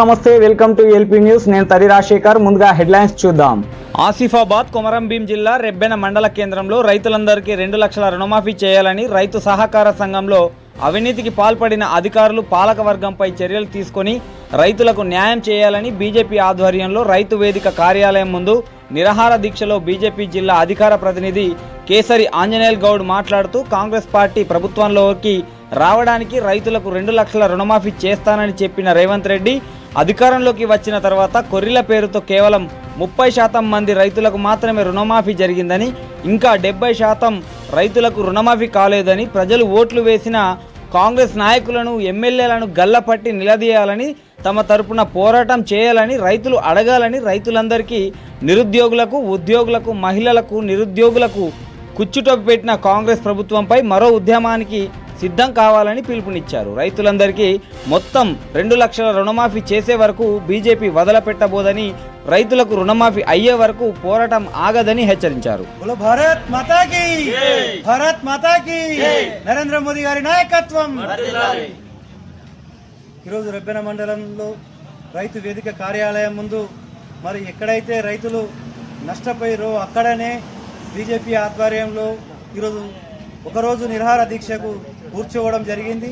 నమస్తే, welcome to LP news. నేను తరి రాజశేఖర్. ముందుగా హెడ్లైన్స్ చూద్దాం. ఆసిఫాబాద్ కొమరంభీం జిల్లా రెబ్బెన మండల కేంద్రంలో రైతులందరికీ 2 లక్షల రుణమాఫీ చేయాలని రైతు సహకార సంఘంలో అవినీతికి పాల్పడిన అధికారులు పాలకవర్గంపై చర్యలు తీసుకొని రైతులకు న్యాయం చేయాలని బీజేపీ ఆధ్వర్యంలో రైతు వేదిక కార్యాలయం ముందు నిరాహార దీక్షలో బీజేపీ జిల్లా అధికార ప్రతినిధి కేసరి ఆంజనేయుల్ గౌడ్ మాట్లాడుతూ కాంగ్రెస్ పార్టీ ప్రభుత్వంలోకి రావడానికి రైతులకు 2 లక్షల రుణమాఫీ చేస్తానని చెప్పిన రేవంత్ రెడ్డి అధికారంలోకి వచ్చిన తర్వాత కొర్రీల పేరుతో కేవలం 30% మంది రైతులకు మాత్రమే రుణమాఫీ జరిగిందని, ఇంకా 70% రైతులకు రుణమాఫీ కాలేదని, ప్రజలు ఓట్లు వేసిన కాంగ్రెస్ నాయకులను ఎమ్మెల్యేలను గల్లపట్టి నిలదీయాలని, తమ తరపున పోరాటం చేయాలని రైతులు అడగాలని, రైతులందరికీ నిరుద్యోగులకు, ఉద్యోగులకు, మహిళలకు, నిరుద్యోగులకు కుచ్చుటొప్పి పెట్టిన కాంగ్రెస్ ప్రభుత్వంపై మరో ఉద్యమానికి సిద్ధం కావాలని పిలుపునిచ్చారు. రైతులందరికీ మొత్తం 2 లక్షల రుణమాఫీ చేసే వరకు బీజేపీ వదలపెట్టబోదని, రైతులకు రుణమాఫీ అయ్యే వరకు పోరాటం ఆగదని హెచ్చరించారు. భారత్ మాతాకి నరేంద్ర మోదీ గారి నాయకత్వం. ఈరోజు రెబ్బెన మండలంలో రైతు వేదిక కార్యాలయం ముందు మరి ఎక్కడైతే రైతులు నష్టపోయారో అక్కడనే బీజేపీ ఆధ్వర్యంలో ఈరోజు ఒకరోజు నిరాహార దీక్షకు కూర్చోవడం జరిగింది.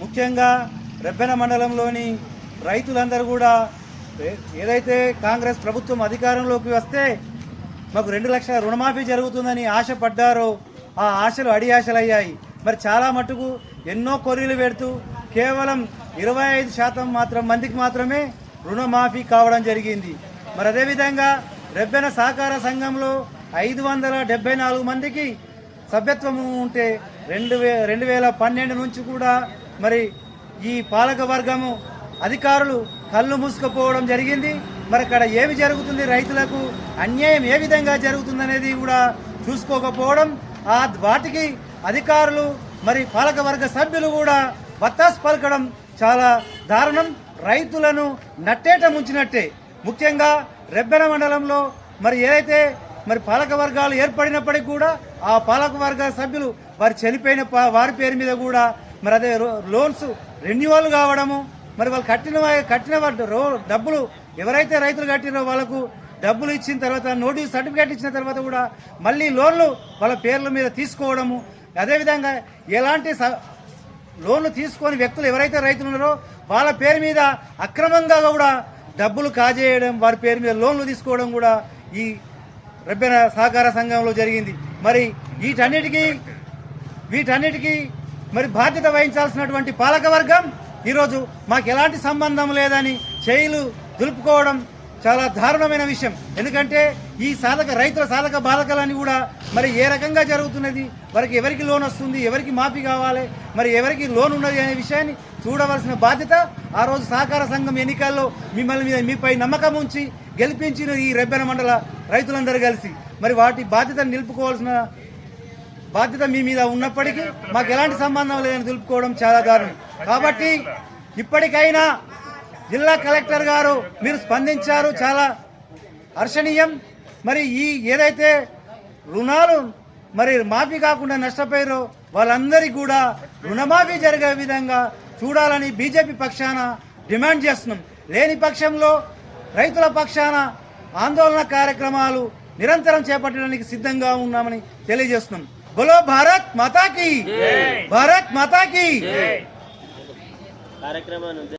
ముఖ్యంగా రెబ్బెన మండలంలోని రైతులందరూ కూడా ఏదైతే కాంగ్రెస్ ప్రభుత్వం అధికారంలోకి వస్తే మాకు 2 లక్షల రుణమాఫీ జరుగుతుందని ఆశపడ్డారో ఆ ఆశలు అడియాశలయ్యాయి. మరి చాలా మటుకు ఎన్నో కొర్రీలు పెడుతూ కేవలం 25% మందికి మాత్రమే రుణమాఫీ కావడం జరిగింది. మరి అదేవిధంగా రెబ్బెన సహకార సంఘంలో 574 మందికి సభ్యత్వము ఉంటే 2012 నుంచి కూడా మరి ఈ పాలక వర్గము అధికారులు కళ్ళు మూసుకుపోవడం జరిగింది. మరి అక్కడ ఏమి జరుగుతుంది, రైతులకు అన్యాయం ఏ విధంగా జరుగుతుందనేది కూడా చూసుకోకపోవడం, వాటికి అధికారులు మరి పాలక వర్గ సభ్యులు కూడా వత్తాసు పలకడం చాలా దారుణం. రైతులను నట్టేట ముంచినట్టే. ముఖ్యంగా రెబ్బెన మండలంలో మరి ఏదైతే మరి పాలక వర్గాలు ఏర్పడినప్పటికీ కూడా ఆ పాలక వర్గ సభ్యులు వారు చనిపోయిన వారి పేరు మీద కూడా మరి అదే లోన్స్ రెన్యువల్ కావడము, మరి వాళ్ళు కట్టిన డబ్బులు ఎవరైతే రైతులు కట్టినో వాళ్ళకు డబ్బులు ఇచ్చిన తర్వాత నోటీస్ సర్టిఫికేట్ ఇచ్చిన తర్వాత కూడా మళ్ళీ లోన్లు వాళ్ళ పేర్ల మీద తీసుకోవడము, అదేవిధంగా ఎలాంటి లోన్లు తీసుకొని వ్యక్తులు ఎవరైతే రైతులు ఉన్నారో వాళ్ళ పేరు మీద అక్రమంగా కూడా డబ్బులు కాజేయడం, వారి పేరు మీద లోన్లు తీసుకోవడం కూడా ఈ రెబ్బెన సహకార సంఘంలో జరిగింది. మరి వీటన్నిటికీ మరి బాధ్యత వహించాల్సినటువంటి పాలకవర్గం ఈరోజు మాకు ఎలాంటి సంబంధం లేదని చేయిలు దులుపుకోవడం చాలా దారుణమైన విషయం. ఎందుకంటే ఈ రైతుల సాధక బాధకాలన్నీ కూడా మరి ఏ రకంగా జరుగుతున్నది, వారికి ఎవరికి లోన్ వస్తుంది, ఎవరికి మాఫీ కావాలి, మరి ఎవరికి లోన్ ఉన్నది అనే విషయాన్ని చూడవలసిన బాధ్యత ఆ రోజు సహకార సంఘం ఎన్నికల్లో మీపై నమ్మకం ఉంచి గెలిపించిన ఈ రెబ్బెన మండల రైతులందరూ కలిసి మరి వాటి బాధ్యతను నిలుపుకోవాల్సిన బాధ్యత మీ మీద ఉన్నప్పటికీ మాకు ఎలాంటి సంబంధం లేదని తెలుపుకోవడం చాలా దారుణం. కాబట్టి ఇప్పటికైనా జిల్లా కలెక్టర్ గారు మీరు స్పందించారు, చాలా హర్షణీయం. మరి ఈ ఏదైతే రుణాలు మరి మాఫీ కాకుండా నష్టపోయారో వాళ్ళందరికీ కూడా రుణమాఫీ జరిగే విధంగా చూడాలని బీజేపీ పక్షాన డిమాండ్ చేస్తున్నాం. లేని పక్షంలో రైతుల పక్షాన ఆందోళన కార్యక్రమాలు నిరంతరం చేపట్టడానికి సిద్ధంగా ఉన్నామని తెలియజేస్తున్నాం. బోలో భారత్ మాతాకి.